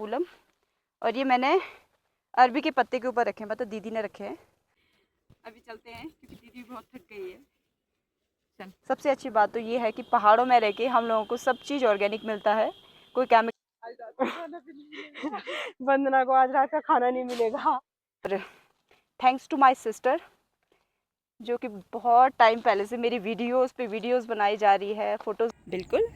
कपूलम, और ये मैंने अरबी के पत्ते के ऊपर रखे हैं, मतलब दीदी ने रखे हैं। अभी चलते हैं क्योंकि दीदी बहुत थक गई है। चल। सबसे अच्छी बात तो ये है कि पहाड़ों में रह के हम लोगों को सब चीज़ ऑर्गेनिक मिलता है, कोई केमिकल। वंदना को आज रात का खाना नहीं मिलेगा। थैंक्स टू माय सिस्टर, जो कि बहुत टाइम पहले से मेरी वीडियोस पे वीडियोस बनाई जा रही है, फोटोज। बिल्कुल।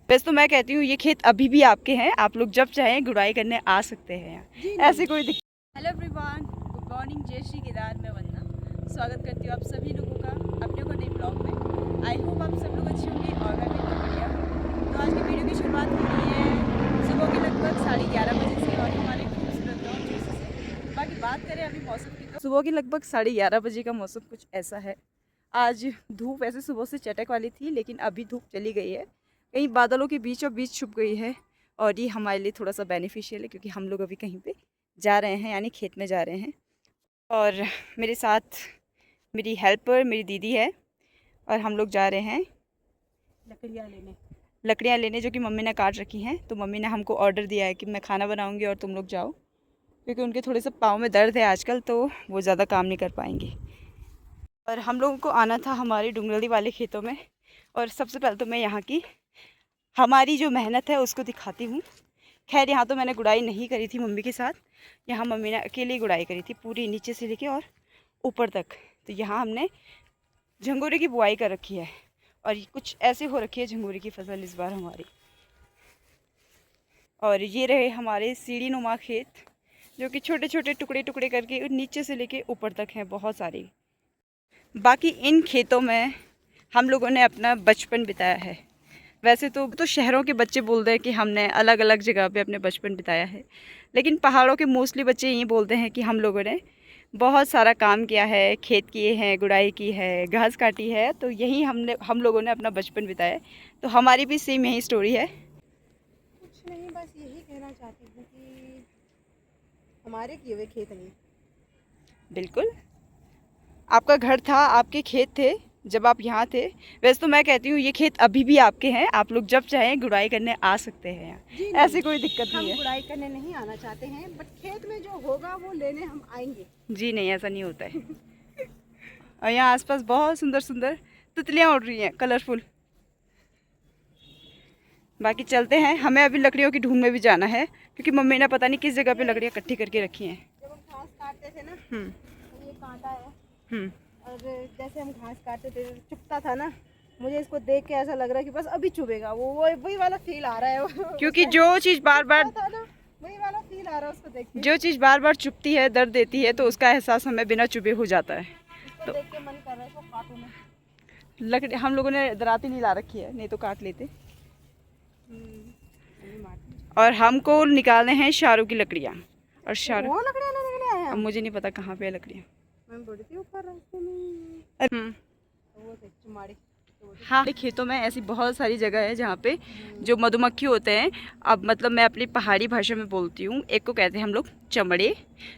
वैसे तो मैं कहती हूँ ये खेत अभी भी आपके हैं, आप लोग जब चाहें गुड़ाई करने आ सकते हैं यहाँ, ऐसी कोई दिक्कत। हेलो एवरीवन, गुड मॉर्निंग, जय श्री केदार। मैं वंदना स्वागत करती हूँ आप सभी लोगों का अपने को नए ब्लॉग में। आई होप आप सब लोग अच्छे होंगे और मैं बिल्कुल बढ़िया हूँ। तो आज की वीडियो की शुरुआत हो रही है सुबह के लगभग 11:30 बजे से और हमारे खूबसूरत गाँव जोशी से। बाकी बात करें अभी मौसम की, तो सुबह के लगभग 11:30 बजे का मौसम कुछ ऐसा है। आज धूप ऐसे सुबह से चटक वाली थी, लेकिन अभी धूप चली गई है, कहीं बादलों के बीचों बीच छुप गई है। और ये हमारे लिए थोड़ा सा बेनिफिशियल है क्योंकि हम लोग अभी कहीं पे जा रहे हैं, यानी खेत में जा रहे हैं। और मेरे साथ मेरी हेल्पर मेरी दीदी है और हम लोग जा रहे हैं लकड़ियाँ लेने जो कि मम्मी ने काट रखी हैं। तो मम्मी ने हमको ऑर्डर दिया है कि मैं खाना बनाऊँगी और तुम लोग जाओ, क्योंकि उनके थोड़े से पाँव में दर्द है आजकल, तो वो ज़्यादा काम नहीं कर पाएंगे। और हम लोगों को आना था हमारे डुंगरली वाले खेतों में। और सबसे पहले तो मैं यहाँ की हमारी जो मेहनत है उसको दिखाती हूँ। खैर यहाँ तो मैंने गुड़ाई नहीं करी थी मम्मी के साथ, यहाँ मम्मी ने अकेले ही गुड़ाई करी थी पूरी नीचे से लेके और ऊपर तक। तो यहाँ हमने झंगोरे की बुआई कर रखी है और कुछ ऐसे हो रखी है झंगोरे की फसल इस बार हमारी। और ये रहे हमारे सीढ़ी नुमा खेत, जो कि छोटे छोटे टुकड़े टुकड़े करके नीचे से लेके ऊपर तक हैं बहुत सारे। बाकी इन खेतों में हम लोगों ने अपना बचपन बिताया है। वैसे तो शहरों के बच्चे बोलते हैं कि हमने अलग अलग जगह पे अपने बचपन बिताया है, लेकिन पहाड़ों के मोस्टली बच्चे यही बोलते हैं कि हम लोगों ने बहुत सारा काम किया है, खेत किए हैं, गुड़ाई की है, घास काटी है, तो यही हम लोगों ने अपना बचपन बिताया है। तो हमारी भी सेम यही स्टोरी है। कुछ नहीं, बस यही कहना चाहती हूँ कि हमारे किए हुए खेत नहीं। बिल्कुल, आपका घर था, आपके खेत थे जब आप यहाँ थे। वैसे तो मैं कहती हूँ ये खेत अभी भी आपके हैं, आप लोग जब चाहें गुड़ाई करने आ सकते हैं यहाँ, ऐसी कोई दिक्कत नहीं है। हम गुड़ाई करने नहीं आना चाहते हैं, बट खेत में जो होगा वो लेने हम आएंगे। जी नहीं, ऐसा नहीं होता है। और यहाँ आसपास बहुत सुंदर सुंदर तितलियाँ उड़ रही हैं, कलरफुल। बाकी चलते हैं, हमें अभी लकड़ियों की ढूंढ में भी जाना है क्योंकि मम्मी ने पता नहीं किस जगह पे लकड़ियाँ इकट्ठी करके रखी हैं। जब हम घास काटते थे ना, तो ये कांटा है, और जैसे हम घास काटते थे चुभता था ना, मुझे इसको देख के ऐसा लग रहा है कि बस अभी चुभेगा। वो वही वाला फील आ रहा है क्योंकि जो चीज़ बार बार वही वाला फील आ रहा है उसको देख के। जो चीज़ बार बार चुभती है, दर्द देती है, तो उसका एहसास हमें बिना चुभे हो जाता है। तो देख के मन कर रहा है इसको काटूं मैं। लकड़ी हम लोगों ने दराती नहीं ला रखी है, नहीं तो काट लेते। और हमको निकालने हैं शाहरुख की लकड़ियाँ। और शाहरुख वो लकड़ियाँ लेने के लिए आए हैं। अब मुझे नहीं पता कहाँ पे है लकड़ियाँ। मैं बोली थी ऊपर रास्ते में। वो देख चुमाड़ी। हाँ, खेतों में ऐसी बहुत सारी जगह है जहाँ पे जो मधुमक्खी होते हैं। अब मतलब मैं अपनी पहाड़ी भाषा में बोलती हूँ, एक को कहते हैं हम लोग चमड़े,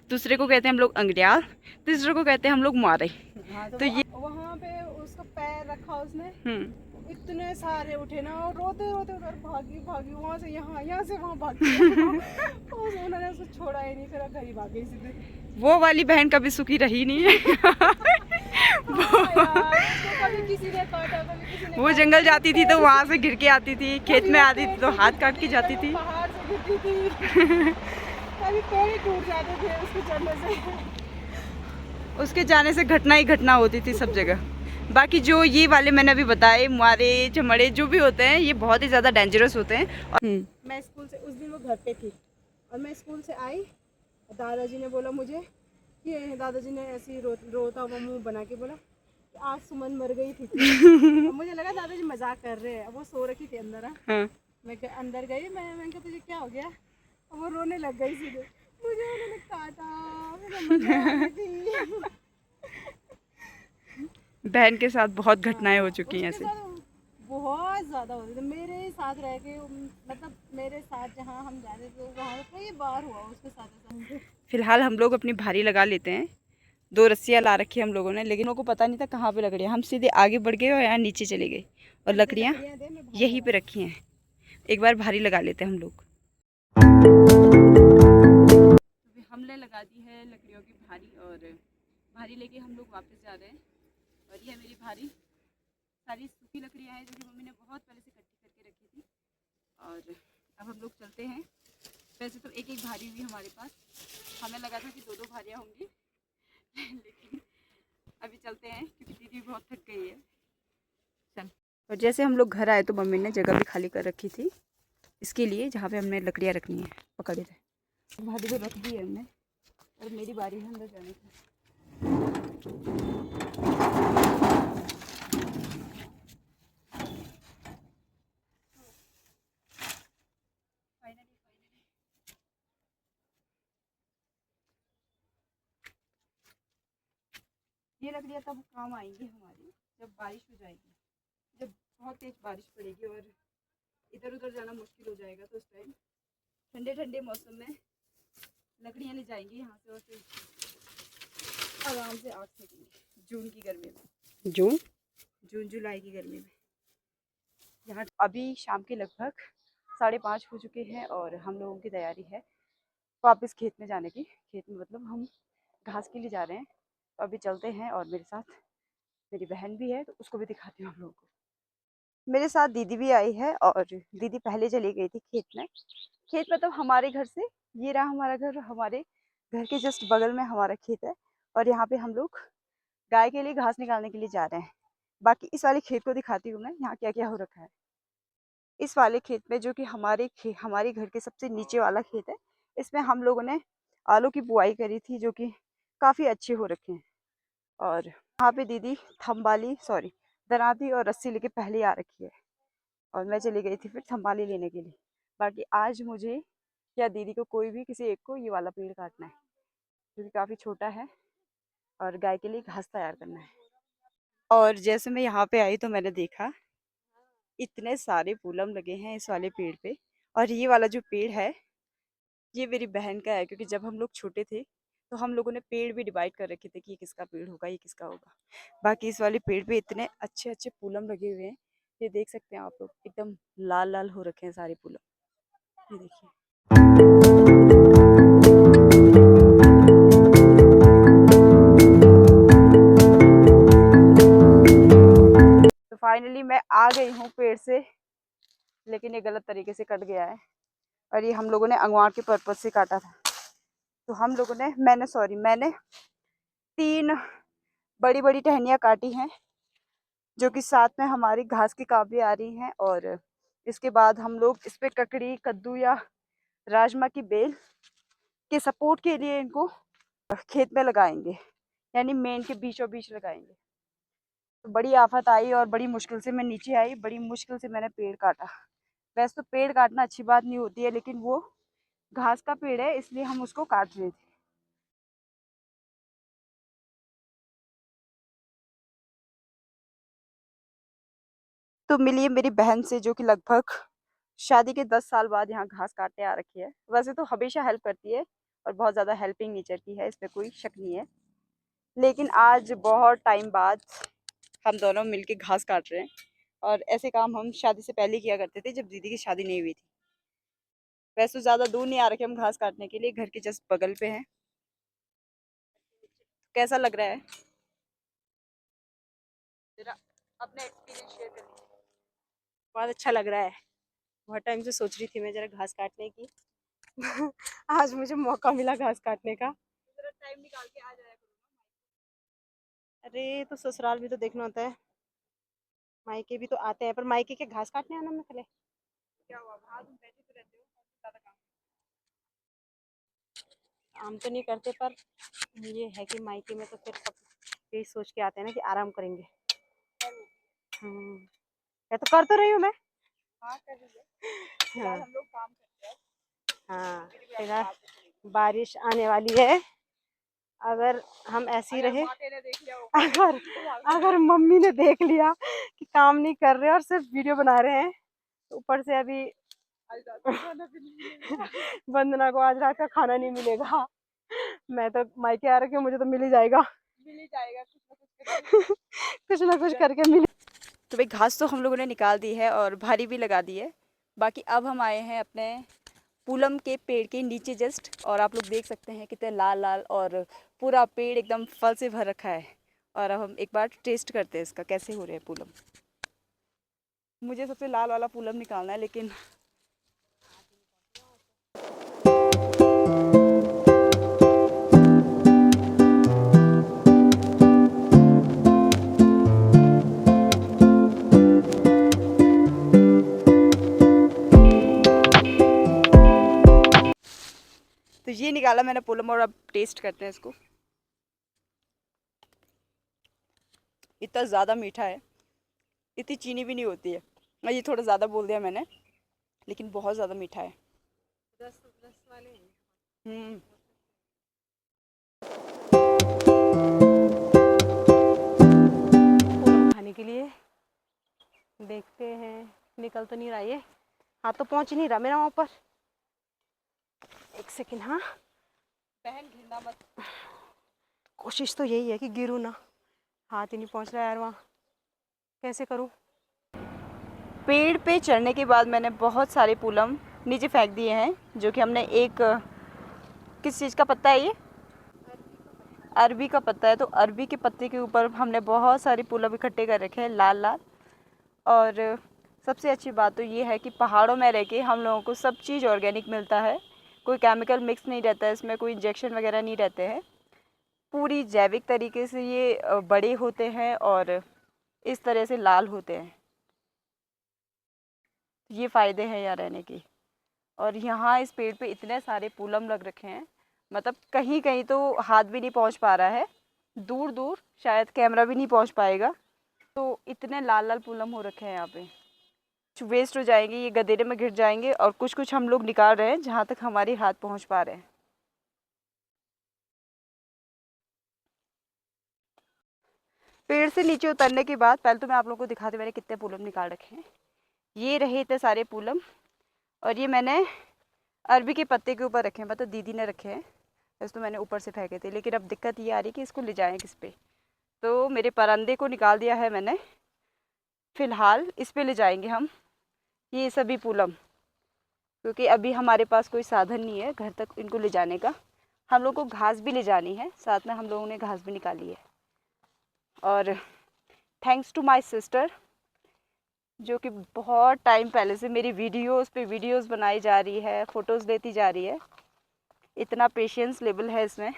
दूसरे को कहते हैं हम लोग अंगड़ियाल, तीसरे को कहते हैं हम लोग मारे। हाँ, तो ये वहाँ पे उसका पैर रखा उसने, इतने सारे उठे ना, और रोते रोते उधर भागी वहाँ से यहाँ से वहाँ भागी। उन्होंने उसको छोड़ा ही नहीं, फिर घर ही भाग गई सीधे। वो वाली बहन कभी सुखी रही नहीं है। वो जंगल जाती थी तो वहाँ से गिर के आती थी, खेत में आती थी तो हाथ काट के जाती थी। पहाड़ से गिरती थी, कभी पेड़ टूट जाते थे उसके चढ़ने से। उसके जाने से घटना ही घटना होती थी सब जगह। बाकी जो ये वाले मैंने अभी बताए, मुआरे चमड़े जो भी होते हैं, ये बहुत ही ज़्यादा डेंजरस होते हैं। और मैं स्कूल से उस दिन वो घर पे थी और मैं स्कूल से आई, दादाजी ने बोला मुझे कि दादाजी ने ऐसे रोता हुआ मुंह बना के बोला कि आज सुमन मर गई थी। मुझे लगा दादाजी मजाक कर रहे हैं, वो सो रखी थी अंदर। हाँ। मैं अंदर गई, मैं कहा तुझे क्या हो गया? और वो रोने लग गई सीधे, मुझे उन्होंने काटा। बहन के साथ बहुत घटनाएं हो चुकी हैं ऐसे, बहुत ज़्यादा होती थी। मेरे साथ रह के, मतलब मेरे साथ जहाँ हम जाते थे वहाँ कई बार हुआ उसके साथ। फिलहाल हम लोग अपनी भारी लगा लेते हैं। 2 रस्सियाँ ला रखी है हम लोगों ने, लेकिन उनको पता नहीं था कहाँ पे लकड़ियाँ। हम सीधे आगे बढ़ गए और यहाँ नीचे चले गए और लकड़ियाँ यहीं पे रखी हैं। एक बार भारी लगा लेते हैं हम लोग। लगा दी है लकड़ियों की भारी, और भारी लेके हम लोग वापस जा रहे हैं। और ये है मेरी भारी, सारी सूखी लकड़ियाँ हैं जो कि मम्मी ने बहुत पहले से इकट्ठी करके रखी थी। और अब हम लोग चलते हैं। वैसे तो एक एक भारी हुई हमारे पास, हमें लगा था कि दो दो भारियाँ होंगी लेकिन अभी चलते हैं क्योंकि दीदी बहुत थक गई है। चल। और जैसे हम लोग घर आए तो मम्मी ने जगह भी खाली कर रखी थी इसके लिए, जहाँ पे हमने लकड़ियाँ रखनी है। पकड़े थे भारी तो रख दी है हमने, और मेरी बारी है अंदर जाने की। ये लकड़ियाँ तब काम आएंगी हमारी जब बारिश हो जाएगी, जब बहुत तेज बारिश पड़ेगी और इधर उधर जाना मुश्किल हो जाएगा, तो उस टाइम ठंडे ठंडे मौसम में लकड़ियाँ ले जाएंगी यहाँ से और फिर आराम से आग सेकेंगे। जून की गर्मी में, जून जुलाई की गर्मी में यहाँ। अभी शाम के लगभग 5:30 हो चुके हैं और हम लोगों की तैयारी है वापस खेत में जाने की। खेत में मतलब हम घास के लिए जा रहे हैं, तो अभी चलते हैं। और मेरे साथ मेरी बहन भी है, तो उसको भी दिखाती हूँ आप लोगों को। मेरे साथ दीदी भी आई है, और दीदी पहले चली गई थी खेत में। खेत मतलब हमारे घर से, ये रहा हमारा घर, हमारे घर के जस्ट बगल में हमारा खेत है। और यहाँ पे हम लोग गाय के लिए घास निकालने के लिए जा रहे हैं। बाकी इस वाले खेत को दिखाती हूँ मैं, यहाँ क्या क्या हो रखा है। इस वाले खेत में, जो कि हमारे घर के सबसे नीचे वाला खेत है, इसमें हम लोगों ने आलू की बुआई करी थी, जो कि काफ़ी अच्छे हो रखे हैं। और यहाँ पे दीदी दराती और रस्सी लेके पहले आ रखी है, और मैं चली गई थी फिर थंबाली लेने के लिए। बाकी आज मुझे या दीदी को, कोई भी किसी एक को, ये वाला पेड़ काटना है जो कि काफ़ी छोटा है, और गाय के लिए घास तैयार करना है। और जैसे मैं यहाँ पे आई तो मैंने देखा इतने सारे पूलम लगे हैं इस वाले पेड़ पे। और ये वाला जो पेड़ है ये मेरी बहन का है, क्योंकि जब हम लोग छोटे थे तो हम लोगों ने पेड़ भी डिवाइड कर रखे थे कि ये किसका पेड़ होगा, ये किसका होगा। बाकी इस वाले पेड़ पे इतने अच्छे अच्छे पूलम लगे हुए हैं, ये देख सकते हैं आप लोग, एकदम लाल लाल हो रखे हैं सारे पूलम। ये देखिए। तो फाइनली मैं आ गई हूँ पेड़ से, लेकिन ये गलत तरीके से कट गया है, और ये हम लोगों ने अगवार के पर्पज से काटा था। तो हम लोगों ने मैंने 3 बड़ी बड़ी टहनियाँ काटी हैं, जो कि साथ में हमारी घास की काम भी आ रही हैं। और इसके बाद हम लोग इस पे ककड़ी, कद्दू या राजमा की बेल के सपोर्ट के लिए इनको खेत में लगाएंगे, यानी मेन के बीचों बीच लगाएंगे। तो बड़ी आफत आई और बड़ी मुश्किल से मैं नीचे आई, बड़ी मुश्किल से मैंने पेड़ काटा। वैसे तो पेड़ काटना अच्छी बात नहीं होती है, लेकिन वो घास का पेड़ है इसलिए हम उसको काट रहे थे। तो मिली मेरी बहन से, जो कि लगभग शादी के 10 साल बाद यहाँ घास काटने आ रखी है। वैसे तो हमेशा हेल्प करती है और बहुत ज़्यादा हेल्पिंग नेचर की है, इसमें कोई शक नहीं है। लेकिन आज बहुत टाइम बाद हम दोनों मिलके घास काट रहे हैं, और ऐसे काम हम शादी से पहले किया करते थे, जब दीदी की शादी नहीं हुई थी। वैसे तो ज़्यादा दूर नहीं आ रखे हम घास काटने के लिए, घर के जस्ट बगल पे हैं। कैसा लग रहा है जरा अपना एक्सपीरियंस शेयर कर लीजिए। बहुत अच्छा लग रहा है। बहुत टाइम से सोच रही थी मैं जरा घास काटने की आज मुझे मौका मिला घास काटने का। जरा टाइम निकाल के आ जाया करो ना। अरे तो ससुराल भी तो देखना होता है, मायके भी तो आते हैं, पर मायके के घास काटने आना में पहले। क्या हुआ, वहाँ तुम बैठे तो रहते हो, ज़्यादा काम। काम तो नहीं करते, पर ये है कि मायके में तो फिर सब यही सोच के आते हैं ना कि आराम करेंगे। मैं तो कर तो रही हूँ मैं। हाँ कर रही है, हाँ फिलहाल हम लोग काम करते हैं। हाँ, फिर भी फिलहाल आपको बात तो चलेगी। बारिश आने वाली है। अगर हम ऐसे ही अगर रहे, माते ने देख लिया होगा अगर तो भाग अगर मम्मी ने देख लिया कि काम नहीं कर रहे और सिर्फ वीडियो बना रहे हैं, तो ऊपर से अभी आज रात को खाना भी नहीं मिलेगा। वंदना को आज रात का खाना नहीं मिलेगा। मैं तो मायके आ रखी हूँ, मुझे तो मिल ही जाएगा। मिल ही जाएगा कुछ ना कुछ करके। कुछ ना कुछ करके मिल। तो भाई घास तो हम लोगों ने निकाल दी है और भारी भी लगा दी है। बाकी अब हम आए हैं अपने पूलम के पेड़ के नीचे जस्ट, और आप लोग देख सकते हैं कितने लाल लाल और पूरा पेड़ एकदम फल से भर रखा है। और अब हम एक बार टेस्ट करते हैं इसका कैसे हो रहे हैं पूलम। मुझे सबसे लाल वाला पूलम निकालना है, लेकिन तो ये निकाला मैंने पूलम, और अब टेस्ट करते हैं इसको। इतना ज़्यादा मीठा है, इतनी चीनी भी नहीं होती है। मैं ये थोड़ा ज़्यादा बोल दिया मैंने, लेकिन बहुत ज़्यादा मीठा है। रस रस वाले हैं। हम्म। पूलम खाने के लिए देखते हैं, निकल तो नहीं रहा ये, हाथ तो पहुंच ही नहीं रहा मेरा वहाँ पर। एक सेकंड, हाँ बहन गिरना मत। कोशिश तो यही है कि गिरूँ ना, हाथ ही नहीं पहुंच रहा यार वहाँ, कैसे करूँ। पेड़ पे चढ़ने के बाद मैंने बहुत सारे पूलम नीचे फेंक दिए हैं, जो कि हमने एक किस चीज़ का पत्ता है ये, अरबी का पत्ता है। तो अरबी के पत्ते के ऊपर हमने बहुत सारे पूलम इकट्ठे कर रखे हैं लाल लाल। और सबसे अच्छी बात तो ये है कि पहाड़ों में रह के हम लोगों को सब चीज़ ऑर्गेनिक मिलता है, कोई केमिकल मिक्स नहीं रहता है इसमें, कोई इंजेक्शन वगैरह नहीं रहते हैं। पूरी जैविक तरीके से ये बड़े होते हैं और इस तरह से लाल होते हैं। ये फ़ायदे हैं यहाँ रहने के। और यहाँ इस पेड़ पे इतने सारे पूलम लग रखे हैं, मतलब कहीं कहीं तो हाथ भी नहीं पहुँच पा रहा है, दूर दूर शायद कैमरा भी नहीं पहुँच पाएगा। तो इतने लाल लाल पूलम हो रखे हैं यहाँ पे। कुछ वेस्ट हो जाएंगे, ये गदेरे में गिर जाएंगे, और कुछ कुछ हम लोग निकाल रहे हैं जहाँ तक हमारे हाथ पहुँच पा रहे हैं। पेड़ से नीचे उतरने के बाद पहले तो मैं आप लोगों को दिखाती मैंने कितने पूलम निकाल रखे हैं। ये रहे इतने सारे पूलम, और ये मैंने अरबी के पत्ते के ऊपर रखे हैं, मतलब दीदी ने रखे हैं। वैसे तो मैंने ऊपर से फेंके थे, लेकिन अब दिक्कत ये आ रही है कि इसको ले जाएं किस पे। तो मेरे परंदे को निकाल दिया है मैंने, फ़िलहाल इस पे ले जाएंगे हम ये सभी पूलम, क्योंकि अभी हमारे पास कोई साधन नहीं है घर तक इनको ले जाने का। हम लोग को घास भी ले जानी है, साथ में हम लोगों ने घास भी निकाली है। और थैंक्स टू माय सिस्टर, जो कि बहुत टाइम पहले से मेरी वीडियोस पे वीडियोस बनाई जा रही है, फ़ोटोज़ लेती जा रही है। इतना पेशेंस लेवल है इसमें,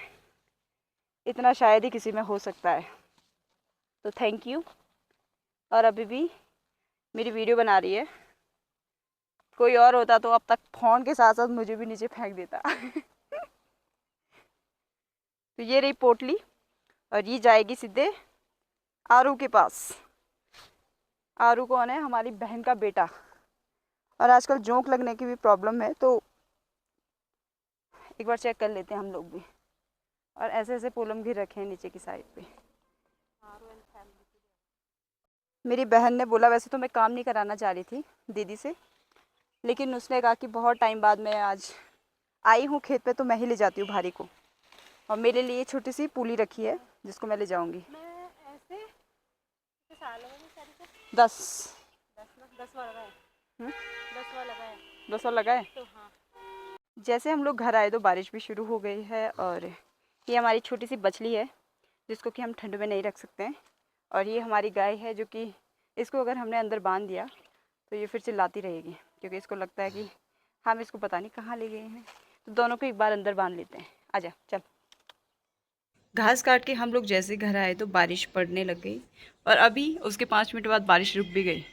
इतना शायद ही किसी में हो सकता है। तो थैंक यू। और अभी भी मेरी वीडियो बना रही है। कोई और होता तो अब तक फ़ोन के साथ साथ मुझे भी नीचे फेंक देता। तो ये रही पोटली, और ये जाएगी सीधे आरू के पास। आरू कौन है? हमारी बहन का बेटा। और आजकल जोंक लगने की भी प्रॉब्लम है, तो एक बार चेक कर लेते हैं हम लोग भी। और ऐसे ऐसे पूलम भी रखे हैं नीचे की साइड पे। मेरी बहन ने बोला, वैसे तो मैं काम नहीं कराना चाह रही थी दीदी से, लेकिन उसने कहा कि बहुत टाइम बाद मैं आज आई हूँ खेत पे, तो मैं ही ले जाती हूँ भारी को। और मेरे लिए छोटी सी पुली रखी है जिसको मैं ले जाऊँगी। मैं ऐसे कितने साल हो गए शादी को? 10। 10 वाला है। 10 वाला है 10 और लगा है। तो हाँ। जैसे हम लोग घर आए तो बारिश भी शुरू हो गई है, और ये हमारी छोटी सी बछली है जिसको कि हम ठंड में नहीं रख सकते हैं। और ये हमारी गाय है, जो कि इसको अगर हमने अंदर बांध दिया तो ये फिर चिल्लाती रहेगी, क्योंकि इसको लगता है कि हम इसको पता नहीं कहाँ ले गए हैं। तो दोनों को एक बार अंदर बांध लेते हैं। आजा चल। घास काट के हम लोग जैसे घर आए तो बारिश पड़ने लग गई, और अभी उसके 5 मिनट बाद बारिश रुक भी गई।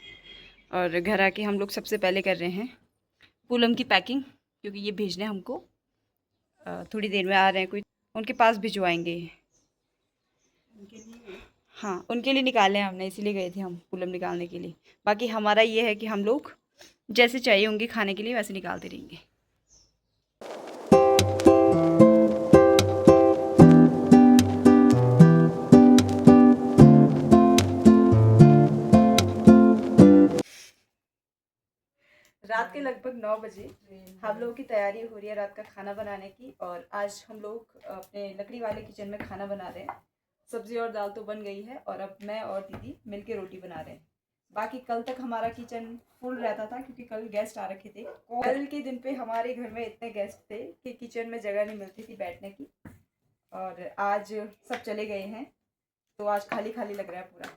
और घर आके हम लोग सबसे पहले कर रहे हैं पूलम की पैकिंग, क्योंकि ये भेजने हमको थोड़ी देर में आ रहे हैं, कोई उनके पास भिजवाएंगे। हाँ, उनके लिए निकाले हैं हमने, इसीलिए गए थे हम पूलम निकालने के लिए। बाकी हमारा ये है कि हम लोग जैसे चाहिए होंगे खाने के लिए वैसे निकालते रहेंगे। रात के लगभग 9 बजे हम लोगों की तैयारी हो रही है रात का खाना बनाने की। और आज हम लोग अपने लकड़ी वाले किचन में खाना बना रहे हैं। सब्ज़ी और दाल तो बन गई है, और अब मैं और दीदी मिलके रोटी बना रहे हैं। बाकी कल तक हमारा किचन फुल रहता था क्योंकि कल गेस्ट आ रखे थे। कल के दिन पे हमारे घर में इतने गेस्ट थे कि किचन में जगह नहीं मिलती थी बैठने की, और आज सब चले गए हैं तो आज खाली खाली लग रहा है पूरा।